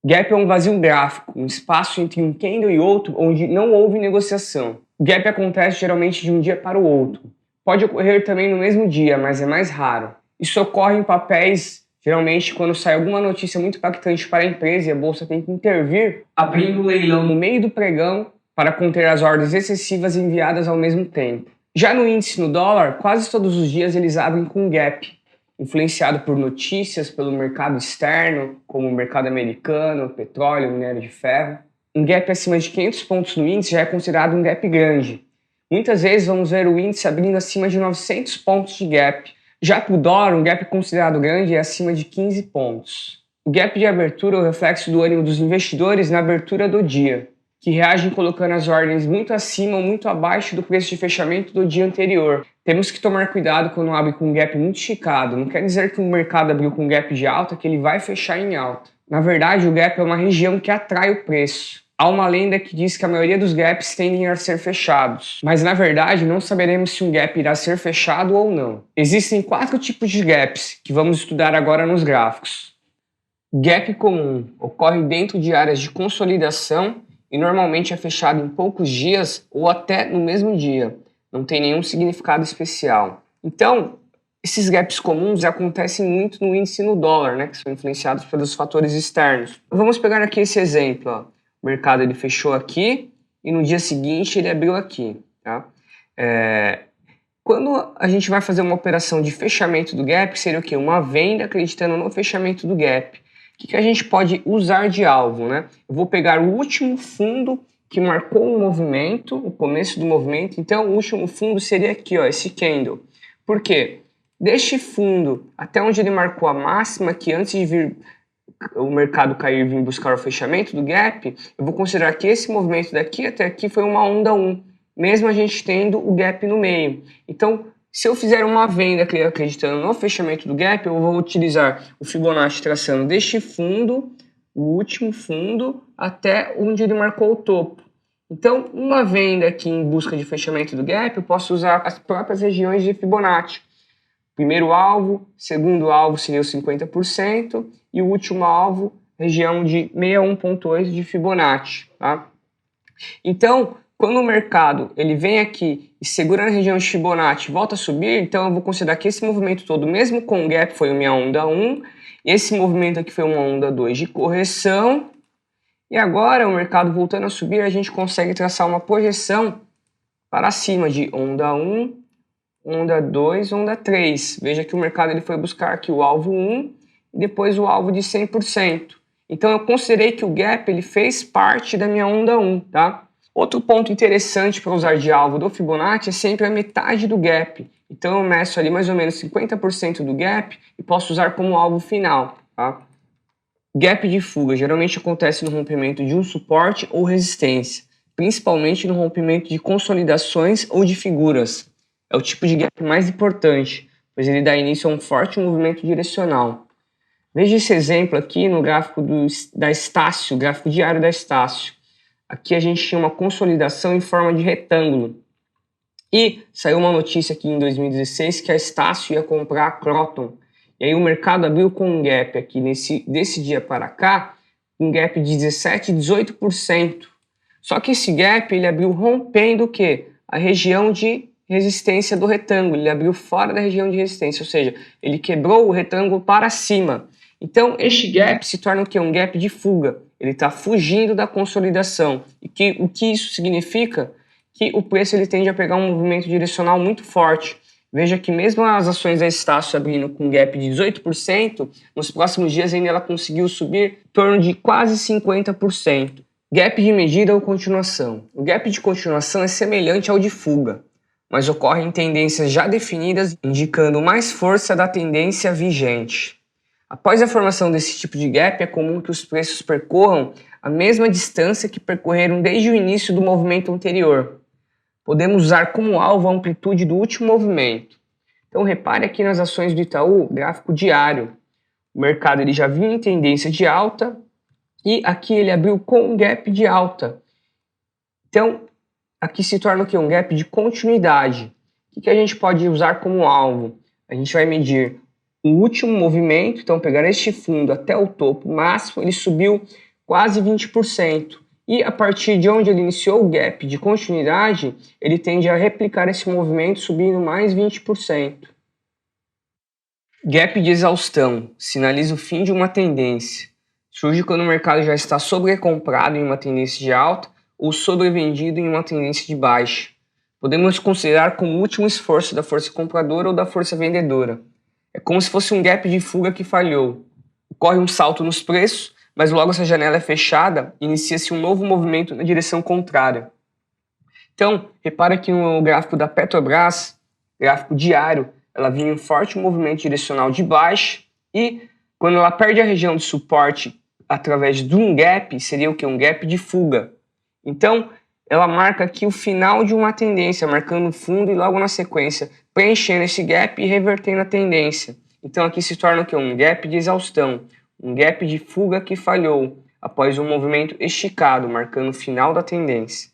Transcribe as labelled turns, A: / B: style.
A: Gap é um vazio gráfico, um espaço entre um candle e outro onde não houve negociação. O gap acontece geralmente de um dia para o outro. Pode ocorrer também no mesmo dia, mas é mais raro. Isso ocorre em papéis, geralmente quando sai alguma notícia muito impactante para a empresa e a bolsa tem que intervir, abrindo o leilão no meio do pregão para conter as ordens excessivas enviadas ao mesmo tempo. Já no índice no dólar, quase todos os dias eles abrem com gap, influenciado por notícias pelo mercado externo, como o mercado americano, petróleo, minério de ferro. Um gap acima de 500 pontos no índice já é considerado um gap grande. Muitas vezes vamos ver o índice abrindo acima de 900 pontos de gap. Já para o dólar, um gap considerado grande é acima de 15 pontos. O gap de abertura é o reflexo do ânimo dos investidores na abertura do dia, que reagem colocando as ordens muito acima ou muito abaixo do preço de fechamento do dia anterior. Temos que tomar cuidado quando abre com um gap muito esticado. Não quer dizer que o mercado abriu com um gap de alta que ele vai fechar em alta. Na verdade, o gap é uma região que atrai o preço. Há uma lenda que diz que a maioria dos gaps tendem a ser fechados, mas na verdade não saberemos se um gap irá ser fechado ou não. Existem 4 tipos de gaps que vamos estudar agora nos gráficos. Gap comum ocorre dentro de áreas de consolidação e normalmente é fechado em poucos dias ou até no mesmo dia. Não tem nenhum significado especial. Então, esses gaps comuns acontecem muito no índice no dólar, né, que são influenciados pelos fatores externos. Vamos pegar aqui esse exemplo. Ó. O mercado ele fechou aqui e no dia seguinte ele abriu aqui. Tá? Quando a gente vai fazer uma operação de fechamento do gap, seria o quê? Uma venda acreditando no fechamento do gap. O que a gente pode usar de alvo, né? Eu vou pegar o último fundo que marcou o movimento, o começo do movimento. Então, o último fundo seria aqui, ó, esse candle. Por quê? Deste fundo até onde ele marcou a máxima, que antes de vir o mercado cair e vir buscar o fechamento do gap, eu vou considerar que esse movimento daqui até aqui foi uma onda 1, mesmo a gente tendo o gap no meio. Então, se eu fizer uma venda acreditando no fechamento do gap, eu vou utilizar o Fibonacci traçando deste fundo, o último fundo, até onde ele marcou o topo. Então, uma venda aqui em busca de fechamento do gap, eu posso usar as próprias regiões de Fibonacci. Primeiro alvo, segundo alvo seria o 50% e o último alvo, região de 61,8 de Fibonacci. Tá? Então, quando o mercado ele vem aqui e segura na região de Fibonacci e volta a subir, então eu vou considerar que esse movimento todo, mesmo com o gap, foi uma onda 1, e esse movimento aqui foi uma onda 2 de correção, e agora o mercado voltando a subir, a gente consegue traçar uma projeção para cima de onda 1, onda 2, onda 3. Veja que o mercado ele foi buscar aqui o alvo 1 e depois o alvo de 100%. Então eu considerei que o gap ele fez parte da minha onda 1, tá? Outro ponto interessante para usar de alvo do Fibonacci é sempre a metade do gap. Então eu meço ali mais ou menos 50% do gap e posso usar como alvo final. Tá? Gap de fuga geralmente acontece no rompimento de um suporte ou resistência, principalmente no rompimento de consolidações ou de figuras. É o tipo de gap mais importante, pois ele dá início a um forte movimento direcional. Veja esse exemplo aqui no gráfico da Estácio, gráfico diário da Estácio. Aqui a gente tinha uma consolidação em forma de retângulo. E saiu uma notícia aqui em 2016 que a Estácio ia comprar a Croton. E aí o mercado abriu com um gap aqui desse dia para cá, um gap de 17%, 18%. Só que esse gap ele abriu rompendo o quê? A região de resistência do retângulo. Ele abriu fora da região de resistência, ou seja, ele quebrou o retângulo para cima. Então, este gap se torna o quê? Um gap de fuga. Ele está fugindo da consolidação. E o que isso significa? Que o preço ele tende a pegar um movimento direcional muito forte. Veja que mesmo as ações da Estácio abrindo com um gap de 18%, nos próximos dias ainda ela conseguiu subir em torno de quase 50%. Gap de medida ou continuação. O gap de continuação é semelhante ao de fuga, mas ocorre em tendências já definidas, indicando mais força da tendência vigente. Após a formação desse tipo de gap, é comum que os preços percorram a mesma distância que percorreram desde o início do movimento anterior. Podemos usar como alvo a amplitude do último movimento. Então repare aqui nas ações do Itaú, gráfico diário. O mercado ele já vinha em tendência de alta e aqui ele abriu com um gap de alta. Então aqui se torna o quê? Um gap de continuidade. O que a gente pode usar como alvo? A gente vai medir o último movimento, então pegar este fundo até o topo máximo, ele subiu quase 20%. E a partir de onde ele iniciou o gap de continuidade, ele tende a replicar esse movimento subindo mais 20%. Gap de exaustão sinaliza o fim de uma tendência. Surge quando o mercado já está sobrecomprado em uma tendência de alta ou sobrevendido em uma tendência de baixa. Podemos considerar como o último esforço da força compradora ou da força vendedora. É como se fosse um gap de fuga que falhou. Ocorre um salto nos preços, mas logo essa janela é fechada e inicia-se um novo movimento na direção contrária. Então, repara que no gráfico da Petrobras, gráfico diário, ela vinha em um forte movimento direcional de baixa e quando ela perde a região de suporte através de um gap, seria o que? Um gap de fuga. Então, ela marca aqui o final de uma tendência, marcando o fundo e logo na sequência, preenchendo esse gap e revertendo a tendência. Então aqui se torna o que? Um gap de exaustão, um gap de fuga que falhou, após um movimento esticado, marcando o final da tendência.